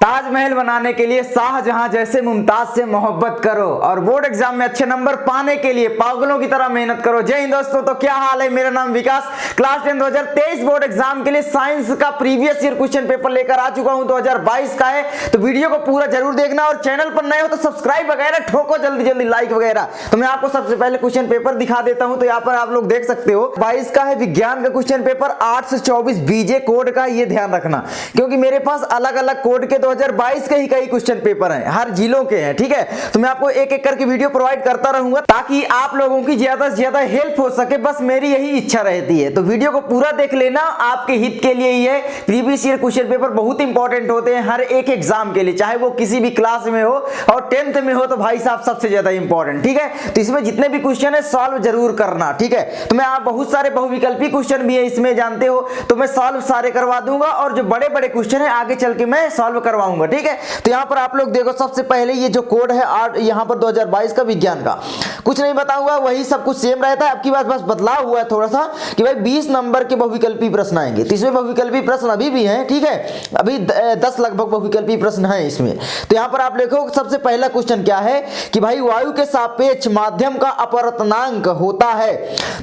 ताजमहल बनाने के लिए शाहजहां जैसे मुमताज से मोहब्बत करो और बोर्ड एग्जाम में अच्छे नंबर पाने के लिए पागलों की तरह मेहनत करो। जय हिंद दोस्तों, तो क्या हाल है। मेरा नाम विकास, क्लास 10 2023 बोर्ड एग्जाम के लिए साइंस का प्रीवियस ईयर क्वेश्चन पेपर लेकर आ चुका हूं। 2022 का है, तो वीडियो को पूरा जरूर देखना और चैनल पर नए हो तो सब्सक्राइब वगैरह ठोको, जल्दी जल्दी लाइक वगैरह। तो मैं आपको सबसे पहले क्वेश्चन पेपर दिखा देता हूं। तो यहाँ पर आप लोग देख सकते हो 22 का है विज्ञान का क्वेश्चन पेपर, 8 से 24 बीजे कोड का। ये ध्यान रखना क्योंकि मेरे पास अलग अलग कोड के 2022 के ही कई क्वेश्चन पेपर हैं, हर जिलों के हैं। ठीक है, तो मैं आपको एक एक करके वीडियो प्रोवाइड करता रहूंगा ताकि आप लोगों की ज्यादा से ज्यादा हेल्प हो सके, बस मेरी यही इच्छा रहती है। तो वीडियो को पूरा देख लेना, आपके हित के लिए ही है। प्रीवियस ईयर क्वेश्चन पेपर बहुत इंपॉर्टेंट होते हैं हर एक एग्जाम के लिए, चाहे वो किसी भी क्लास में हो और 10th में हो तो भाई साहब सबसे ज्यादा इंपॉर्टेंट। ठीक है, तो इसमें जितने भी क्वेश्चन है सॉल्व जरूर करना। ठीक है, तो मैं आप बहुत सारे बहुविकल्पी क्वेश्चन भी है इसमें, जानते हो, तो मैं सॉल्व सारे करवा दूंगा और जो बड़े बड़े क्वेश्चन है आगे चल के मैं सॉल्व करवाऊंगा। ठीक है, तो यहां पर आप लोग देखो, सबसे पहले ये जो कोड है यहां पर 2022 का विज्ञान का, कुछ नहीं बताऊंगा, वही सब कुछ सेम रहता है। आपकी बात बस बदलाव हुआ है थोड़ा सा कि भाई 20 नंबर के बहुविकल्पी प्रश्न आएंगे, तो इसमें बहुविकल्पी प्रश्न अभी भी हैं। ठीक है, अभी 10 लगभग बहुविकल्पी प्रश्न हैं इसमें। तो यहां पर आप देखो सबसे पहला क्वेश्चन क्या है कि भाई वायु के सापेक्ष माध्यम का अपवर्तनांक होता है।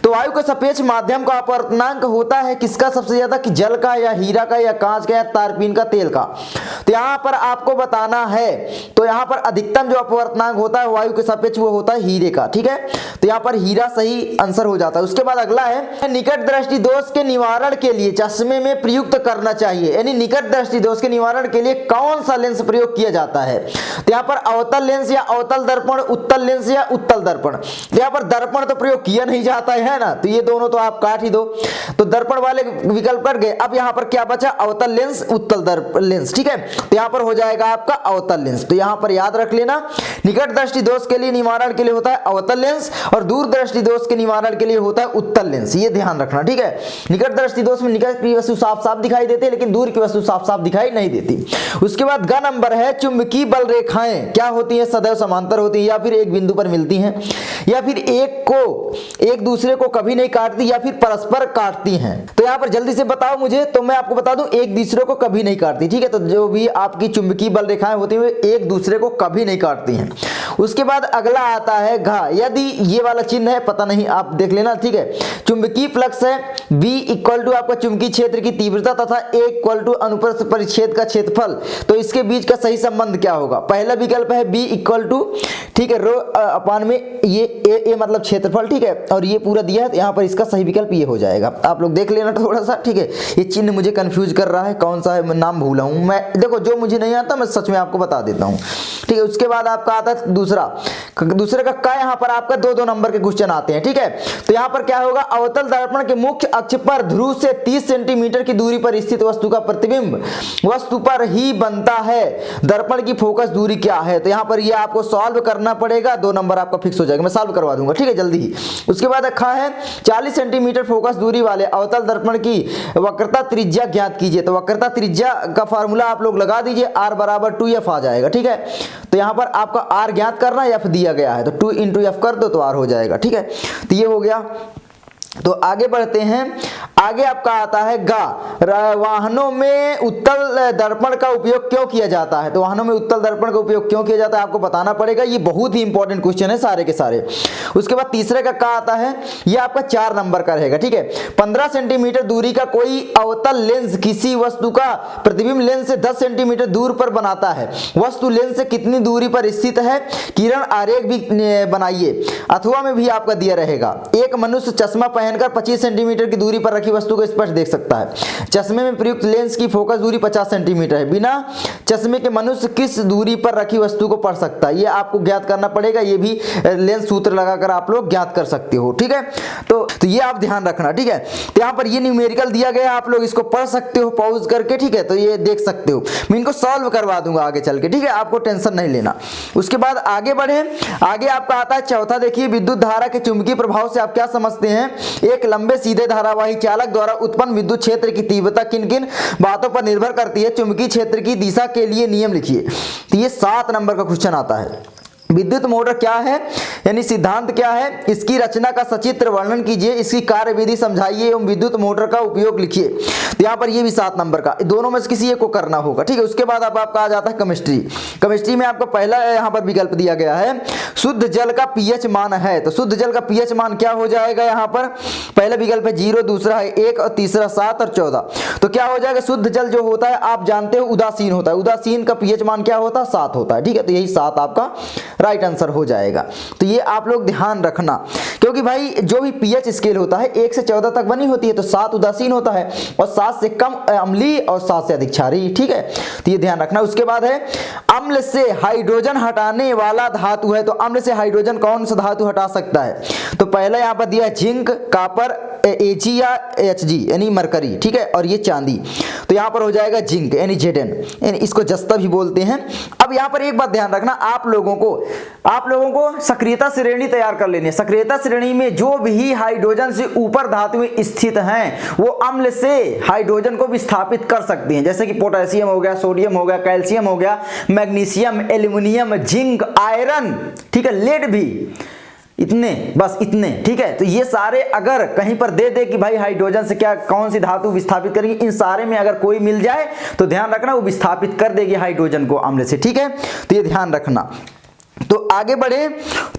तो वायु के सापेक्ष माध्यम का अपवर्तनांक होता है किसका सबसे ज्यादा, कि जल का या हीरा का या कांच का या तारपीन का, तेल का। तो यहां पर आपको बताना है, तो यहां पर अधिकतम जो अपवर्तनांक होता है वायु के सापेक्ष वो होता है हीरे का। ठीक है, तो यहां पर हीरा सही आंसर हो जाता है। उसके बाद अगला है निकट दृष्टि दोष के निवारण के लिए चश्मे में प्रयुक्त करना चाहिए, यानी निकट दृष्टि दोष के निवारण के लिए कौन सा लेंस प्रयोग किया जाता है। तो यहां पर अवतल लेंस या अवतल दर्पण, उत्तल लेंस या उत्तल दर्पण। तो यहां पर दर्पण तो प्रयोग किया नहीं जाता है ना, तो ये दोनों तो आप काट ही दो, तो दर्पण वाले विकल्प कट गए। अब यहां पर क्या बचा, अवतल लेंस, उत्तल दर्पण लेंस। ठीक है, तो यहां पर हो जाएगा आपका अवतल लेंस। तो यहां पर याद रख लेना, निकट दृष्टि दोष के लिए निवारण के लिए होता है अवतल लेंस और दूर दृष्टि दोष के निवारण के लिए होता है उत्तल लेंस। ये ध्यान रखना। ठीक है, निकट दृष्टि दोष में निकट की वस्तु साफ साफ दिखाई देती है लेकिन दूर की वस्तु साफ साफ दिखाई नहीं देती। उसके बाद ग नंबर है चुंबकीय बल रेखाएं क्या होती हैं, सदैव समांतर होती है या फिर एक बिंदु पर मिलती हैं या फिर एक दूसरे को कभी नहीं काटती या फिर परस्पर काटती हैं। तो यहां पर जल्दी से बताओ मुझे, तो मैं आपको बता दूं एक दूसरे को कभी नहीं काटती। ठीक है, तो जो भी आपकी चुंबकीय बल रेखाएं होती हैं एक दूसरे को कभी नहीं काटती हैं। उसके बाद अगला आता है घ, यदि ये वाला चिन्ह है, पता नहीं आप देख लेना। ठीक है, चुंबकीय फ्लक्स है B इक्वल टू आपका चुंबकीय क्षेत्र की तीव्रता तथा A इक्वल टू अनुप्रस्थ परिच्छेद का क्षेत्रफल, तो इसके बीच का सही संबंध क्या होगा। पहला विकल्प है B इक्वल टू, ठीक है, रो अपान में ये ए मतलब क्षेत्रफल। ठीक है, और ये पूरा दिया है, तो यहाँ पर इसका सही विकल्प ये हो जाएगा। आप लोग देख लेना थोड़ा सा। ठीक है, ये चिन्ह मुझे कंफ्यूज कर रहा है, कौन सा है मैं नाम भूला हूं मैं, देखो जो मुझे नहीं आता मैं सच में आपको बता देता हूं। ठीक है, उसके बाद आपका आता है दूसरे का यहाँ पर आपका 2-2 नंबर के क्वेश्चन आते हैं। ठीक है, तो यहाँ पर क्या होगा, अवतल दर्पण के मुख्य अक्ष पर ध्रुव से 30 सेंटीमीटर की दूरी पर स्थित वस्तु का प्रतिबिंब वस्तु पर ही बनता है, दर्पण की फोकस दूरी क्या है। तो यहाँ पर ये आपको सॉल्व करना पड़ेगा, 2 नंबर आपका फिक्स हो जाएगा, मैं सॉल्व करवा दूंगा। ठीक है, जल्दी ही। उसके बाद रखा है 40 सेंटीमीटर फोकस दूरी वाले अवतल दर्पण की वक्रता त्रिज्या ज्ञात कीजिए। तो वक्रता त्रिज्या का फार्मूला आप लोग लगा दीजिए, R बराबर 2f आ जाएगा। ठीक है, तो यहाँ पर आपका R ज्ञात करना, f दिया गया है तो 2 into f कर दो तो R हो जाएगा। ठीक है, तो ये हो गया। तो आगे बढ़ते हैं, आगे आपका आता है गा, वाहनों में उत्तल दर्पण का उपयोग क्यों किया जाता है। तो वाहनों में उत्तल दर्पण का उपयोग क्यों किया जाता है आपको बताना पड़ेगा, ये बहुत ही इंपॉर्टेंट क्वेश्चन है सारे के सारे। उसके बाद तीसरे का आता है, ये आपका 4 नंबर का रहेगा। ठीक है, 15 सेंटीमीटर दूरी का कोई अवतल लेंस किसी वस्तु का प्रतिबिंब लेंस से 10 सेंटीमीटर दूर पर बनाता है, वस्तु लेंस से कितनी दूरी पर स्थित है, किरण आरेख भी बनाइए। अथवा में भी आपका दिया रहेगा, एक मनुष्य चश्मा पहनकर 25 सेंटीमीटर की दूरी पर रखी वस्तु को स्पष्ट देख सकता है। चश्मे में प्रयुक्त लेंस की फोकस दूरी 50 सेंटीमीटर है, बिना चश्मे के मनुष्य किस दूरी पर रखी वस्तु को पढ़ सकता है, ये आपको ज्ञात करना पड़ेगा। ये भी लेंस सूत्र लगाकर आप लोग ज्ञात कर सकते हो। ठीक है, तो ये आप ध्यान रखना। ठीक है, तो यहाँ पर ये न्यूमेरिकल दिया गया, आप लोग इसको पढ़ सकते हो पॉज करके। ठीक है, तो ये देख सकते हो, मैं इनको सॉल्व करवा दूंगा आगे चल के। ठीक है, आपको टेंशन नहीं लेना। उसके बाद आगे बढ़े, आगे आपका आता है चौथा, देखिए विद्युत धारा के चुंबकीय प्रभाव से आप क्या समझते हैं। एक लंबे सीधे धारावाही चालक द्वारा उत्पन्न विद्युत क्षेत्र की तीव्रता किन किन बातों पर निर्भर करती है, चुंबकीय क्षेत्र की दिशा के लिए नियम लिखिए। तो ये 7 नंबर का क्वेश्चन आता है। विद्युत मोटर क्या है, यानी सिद्धांत क्या है, इसकी रचना का सचित्र वर्णन कीजिए, इसकी कार्यविधि समझाइए एवं विद्युत मोटर का उपयोग लिखिए। तो यहाँ पर ये भी 7 नंबर का, दोनों में से किसी एक को करना होगा, ठीक है। उसके बाद अब आपका आ जाता है केमिस्ट्री। केमिस्ट्री में आपको पहला यहाँ पर विकल्प दिया गया है, शुद्ध जल का पीएच मान है। तो शुद्ध जल का पीएच मान क्या हो जाएगा, यहाँ पर पहला विकल्प है 0, दूसरा है 1 और तीसरा 7 और 14। तो क्या हो जाएगा, शुद्ध जल जो होता है आप जानते हो उदासीन होता है, उदासीन का पीएच मान क्या होता है, 7 होता है, ठीक है। तो यही 7 आपका राइट आंसर हो जाएगा। तो ये आप लोग ध्यान रखना, क्योंकि भाई जो भी पीएच स्केल होता है 1 से 14 तक बनी होती है, तो 7 उदासीन होता है और 7 से कम अम्लीय और 7 से अधिक क्षारीय, ठीक है। तो ये ध्यान रखना। उसके बाद है अम्ल से हाइड्रोजन हटाने वाला धातु है। तो अम्ल से हाइड्रोजन कौन सा धातु हटा सकता है, तो पहला यहाँ पर दिया है जिंक, कापर, Ag या Hg यानी मरकरी, ठीक है, और ये चांदी। तो यहाँ पर हो जाएगा जिंक यानी Zn, यानी इसको जस्ता भी बोलते हैं। अब यहाँ पर एक बात ध्यान रखना, आप लोगों को सक्रियता श्रेणी तैयार कर लेनी है। सक्रियता श्रेणी में जो भी हाइड्रोजन से ऊपर धातुएं स्थित हैं वो अम्ल से हाइड्रोजन को विस्थापित कर सकती हैं, जैसे कि पोटेशियम हो गया, सोडियम हो गया, कैल्शियम हो गया, मैग्नीशियम, एल्यूमिनियम, जिंक, आयरन, ठीक है, लेड भी, इतने, बस इतने, ठीक है। तो ये सारे अगर कहीं पर दे दे कि भाई हाइड्रोजन से क्या कौन सी धातु विस्थापित करेगी, इन सारे में अगर कोई मिल जाए तो ध्यान रखना वो विस्थापित कर देगी हाइड्रोजन को अम्ल से, ठीक है। तो ये ध्यान रखना। तो आगे बढ़े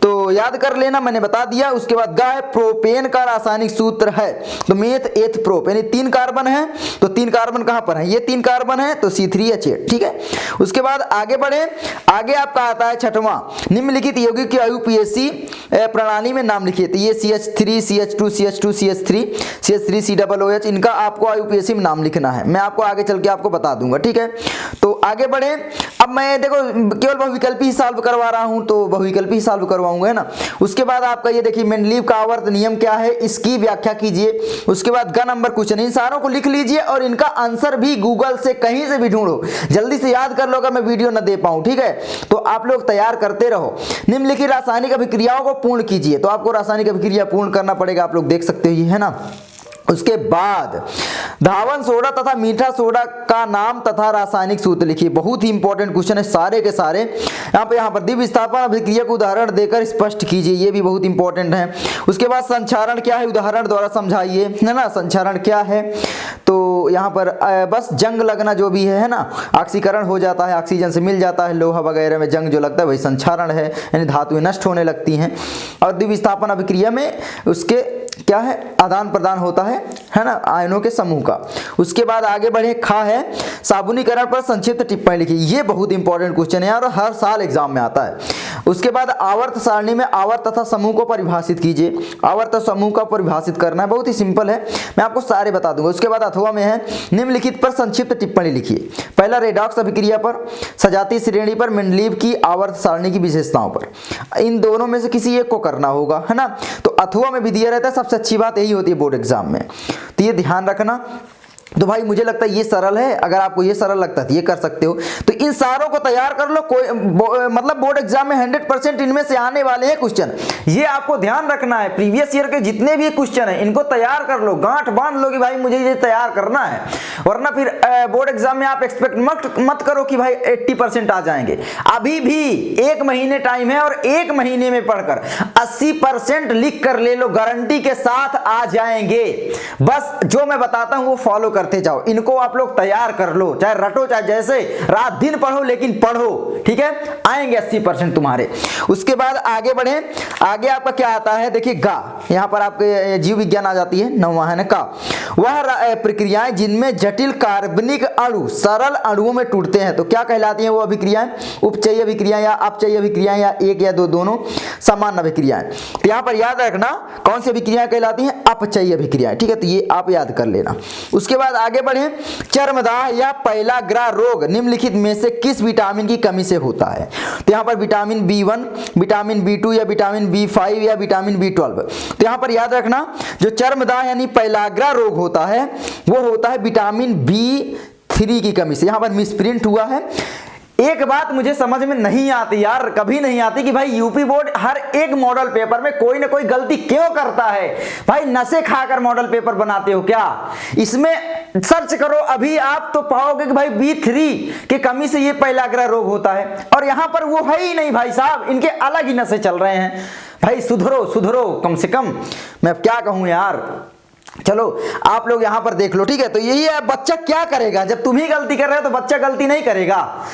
तो याद कर लेना, मैंने बता दिया। उसके बाद गा है प्रोपेन का रासायनिक सूत्र है, तो मेथ एथ प्रोप, यानी 3 कार्बन है, तो 3 कार्बन कहां पर है, ये 3 कार्बन है, तो C3H8, ठीक है। उसके बाद आगे बढ़े, आगे आपका आता है 6वां, निम्नलिखित यौगिक की IUPAC प्रणाली में नाम लिखिए। तो ये CH3, CH2, CH2, CH3, CH3, COOH, इनका आपको IUPAC में नाम लिखना है। मैं आपको आगे चल के आपको बता दूंगा, ठीक है। तो आगे बढ़े, अब मैं देखो केवल बहुविकल्पी ही सॉल्व करवा रहा हूं, तो बहुविकल्पी ही सॉल्व करवाऊंगा, है ना। उसके बाद आपका ये देखिए मेंडलीव का आवर्त नियम क्या है, इसकी व्याख्या कीजिए। उसके बाद ग नंबर क्वेश्चन, इन सारों को लिख लीजिए और इनका आंसर भी गूगल से कहीं से भी ढूंढो, जल्दी से याद कर लो अगर मैं वीडियो न दे पाऊं, ठीक है। तो आप लोग तैयार करते रहो। निम्नलिखित रासायनिक अभिक्रियाओं को पूर्ण कीजिए, तो आपको रासायनिक अभिक्रिया पूर्ण करना पड़ेगा, आप लोग देख सकते हो, है ना। उसके बाद धावन सोडा तथा मीठा सोडा का नाम तथा रासायनिक सूत्र लिखिए। बहुत ही इंपॉर्टेंट क्वेश्चन है सारे के सारे। यहाँ पर द्विविस्थापन अभिक्रिया को उदाहरण देकर स्पष्ट कीजिए, ये भी बहुत इंपॉर्टेंट है। उसके बाद संचारण क्या है, उदाहरण द्वारा समझाइए, है ना। संचारण क्या है, तो यहाँ पर बस जंग लगना जो भी है ना, ऑक्सीकरण हो जाता है, ऑक्सीजन से मिल जाता है, लोहा वगैरह में जंग जो लगता है वही संचारण है, यानी धातुएं नष्ट होने लगती हैं। और द्विविस्थापन अभिक्रिया में उसके क्या है, आदान प्रदान होता है ना, आयनों के समूह का। उसके बाद आगे बढ़े, खा है साबुनीकरण पर संक्षिप्त टिप्पणी लिखिए। ये बहुत इंपॉर्टेंट क्वेश्चन है और हर साल एग्जाम में आता है। उसके बाद आवर्त सारणी में आवर्त तथा समूह को परिभाषित कीजिए। आवर्त और समूह का परिभाषित करना है, बहुत ही सिंपल है, मैं आपको सारे बता दूंगा। उसके बाद अथवा में है निम्नलिखित पर संक्षिप्त टिप्पणी लिखिए। पहला रेडॉक्स अभिक्रिया पर, सजातीय श्रेणी पर, मेंडलीव की आवर्त सारणी की विशेषताओं पर। इन दोनों में से किसी एक को करना होगा, है ना। तो अथवा में भी दिया रहता है, सबसे अच्छी बात यही होती है बोर्ड एग्जाम में, तो ये ध्यान रखना। तो भाई मुझे लगता है ये सरल है, अगर आपको ये सरल लगता है तो ये कर सकते हो। तो इन सारों को तैयार कर लो, कोई मतलब बोर्ड एग्जाम में 100% इनमें से आने वाले हैं क्वेश्चन, ये आपको ध्यान रखना है। प्रीवियस ईयर के जितने भी क्वेश्चन है इनको तैयार कर लो, गांठ बांध लो कि भाई मुझे ये तैयार करना है, वरना फिर बोर्ड एग्जाम में आप एक्सपेक्ट मत करो कि भाई 80% आ जाएंगे। अभी भी 1 महीने टाइम है और 1 महीने में पढ़कर 80% लिख कर ले लो, गारंटी के साथ आ जाएंगे। बस जो मैं बताता हूं वो फॉलो करते जाओ, इनको आप लोग तैयार कर लो, चाहे रटो चाहे जैसे, रात दिन पढ़ो लेकिन पढ़ो, ठीक है, आएंगे 80% तुम्हारे। उसके बाद आगे बढ़े, आगे आपका क्या आता है, देखिए गा, यहाँ पर आपके जीव विज्ञान आ जाती है, 9वां है ना का। वह प्रक्रियाएं जिनमें जटिल कार्बनिक अणु सरल अणुओं में टूटते हैं, तो क्या कहलाती हैं वो अभिक्रियाएं, उपचयी अभिक्रियाएं या अपचयी अभिक्रियाएं या एक या दो दोनों, सामान्य अभिक्रियाएं। तो यहाँ पर याद रखना कौन सी अभिक्रियाएं कहलाती हैं, अपचयी अभिक्रियाएं, ठीक है, तो ये आप याद कर लेना। उसके बाद आगे बढ़े, चर्मदाह या पहलाग्रह रोग निम्नलिखित में से किस विटामिन की कमी से होता है। तो यहाँ पर विटामिन B1, विटामिन B2 या विटामिन B5 या विटामिन B12। तो यहाँ पर याद रखना जो चर्मदाह यानी पहलाग्रह रोग होता है वो होता है विटामिन B3 की कमी से। यहाँ पर मिसप्रिंट हुआ है। एक बात मुझे समझ में नहीं आती यार, कभी नहीं आती कि भाई यूपी बोर्ड हर एक मॉडल पेपर में कोई ना कोई गलती क्यों करता है। भाई नशे खाकर मॉडल पेपर बनाते हो क्या? इसमें सर्च करो अभी आप तो पाओगे कि भाई B3 की कमी से ये पहलाग्रह रोग होता है, और यहां पर वो है ही नहीं भाई साहब, इनके अलग ही नशे चल रहे हैं। भाई सुधरो सुधरो कम से कम, मैं अब क्या कहूं यार। चलो आप लोग यहां पर देख लो, ठीक है। तो यही है, बच्चा क्या करेगा जब तुम ही गलती कर रहे हो तो बच्चा गलती नहीं करेगा,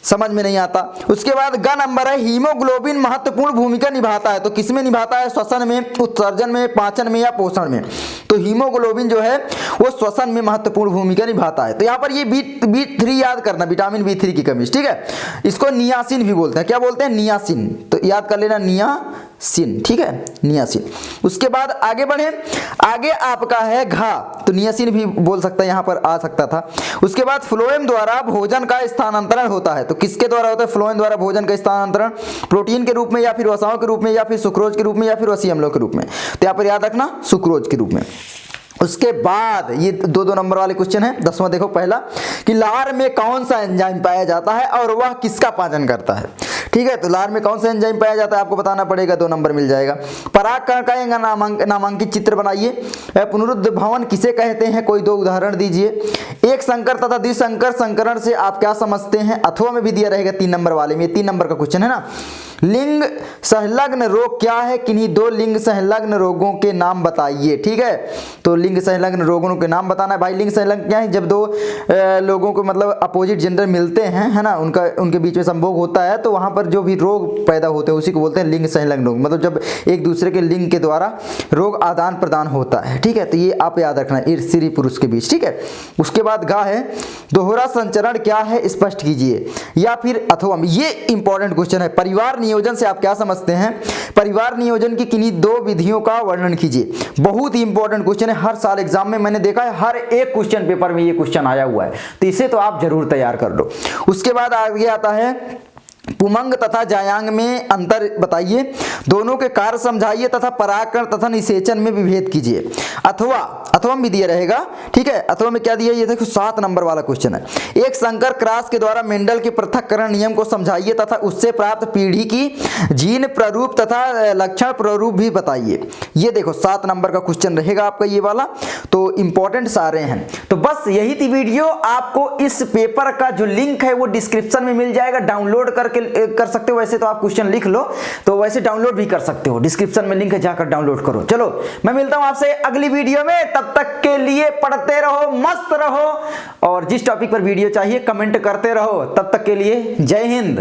समझ में नहीं आता। उसके बाद ग नंबर है, हीमोग्लोबिन महत्वपूर्ण भूमिका निभाता है। तो किसमें निभाता है? श्वसन में, उत्सर्जन में, पाचन में या पोषण में। तो हीमोग्लोबिन जो है वो श्वसन में महत्वपूर्ण भूमिका निभाता है। तो यहाँ पर ये B3 याद करना, विटामिन B3 की कमी, ठीक है। इसको नियासिन भी बोलते हैं। क्या बोलते हैं? नियासिन। तो याद कर लेना नियासिन, ठीक है, नियासिन। उसके बाद आगे बढ़े, आगे आपका है घा, तो नियासिन भी बोल सकता है, यहाँ पर आ सकता था। उसके बाद फ्लोएम द्वारा भोजन का स्थानांतरण होता है। तो किसके द्वारा होता है? फ्लोएम द्वारा भोजन का स्थानांतरण, प्रोटीन के रूप में या फिर वसाओं के रूप में या फिर सुक्रोज के रूप में या फिर वसी अम्लों के रूप में। तो यहाँ पर याद रखना सुक्रोज के रूप में। उसके बाद ये दो नंबर वाले क्वेश्चन है। 10वां देखो, पहला कि लार में कौन सा एंजाइम पाया जाता है और वह किसका पाचन करता है, ठीक है। तो लार में कौन सा एंजाइम पाया जाता है आपको बताना पड़ेगा, 2 नंबर मिल जाएगा। परागकण का एक नामांकित चित्र बनाइए। पुनरुद्ध भवन किसे कहते हैं? कोई 2 उदाहरण दीजिए। एक संकर तथा द्विसंकर संकरण से आप क्या समझते हैं? अथवा में भी दिया रहेगा 3 नंबर वाले में, 3 नंबर का क्वेश्चन है ना। लिंग संलग्न रोग क्या है? किन्हीं 2 लिंग संलग्न रोगों के नाम बताइए, ठीक है। तो लिंग संलग्न रोगों के नाम बताना है। भाई लिंग संलग्न क्या है? जब 2 लोगों को मतलब अपोजिट जेंडर मिलते हैं, है ना, उनके बीच में संभोग होता है, तो वहां पर जो भी रोग पैदा होते हैं उसी को बोलते हैं लिंग संलग्न रोग। मतलब जब एक दूसरे के लिंग के द्वारा रोग आदान प्रदान होता है, ठीक है। तो ये आप याद रखना, स्त्री पुरुष के बीच, ठीक है। उसके बाद गा है, दोहरा संचरण क्या है? स्पष्ट कीजिए। या फिर अथवा, ये इंपॉर्टेंट क्वेश्चन है। परिवार नियोजन से आप क्या समझते हैं? परिवार नियोजन की किन्हीं 2 विधियों का वर्णन कीजिए। बहुत ही इंपॉर्टेंट क्वेश्चन है, हर साल एग्जाम में मैंने देखा है, हर एक क्वेश्चन पेपर में ये क्वेश्चन आया हुआ है, तो इसे तो आप जरूर तैयार कर लो। उसके बाद आगे आता है, पुमंग तथा जायांग में अंतर बताइए, दोनों के कार्य समझाइए तथा परागकण तथा निषेचन में विभेद कीजिए। अथवा भी दिया रहेगा, ठीक है। अथवा में क्या दिया? ये देखो 7 नंबर वाला क्वेश्चन है। एक संकर क्रॉस के द्वारा मेंडल के पृथक्करण नियम को समझाइए तथा उससे प्राप्त पीढ़ी की जीन प्रारूप तथा लक्षण प्रारूप भी बताइए। ये देखो 7 नंबर का क्वेश्चन रहेगा आपका ये वाला, तो इंपॉर्टेंट सारे हैं। तो बस यही थी वीडियो। आपको इस पेपर का जो लिंक है वो डिस्क्रिप्शन में मिल जाएगा, डाउनलोड करके कर सकते हो। वैसे तो आप क्वेश्चन लिख लो, तो वैसे डाउनलोड भी कर सकते हो, डिस्क्रिप्शन में लिंक है, जाकर डाउनलोड करो। चलो मैं मिलता हूं आपसे अगली वीडियो में, तब तक के लिए पढ़ते रहो, मस्त रहो, और जिस टॉपिक पर वीडियो चाहिए कमेंट करते रहो। तब तक के लिए जय हिंद।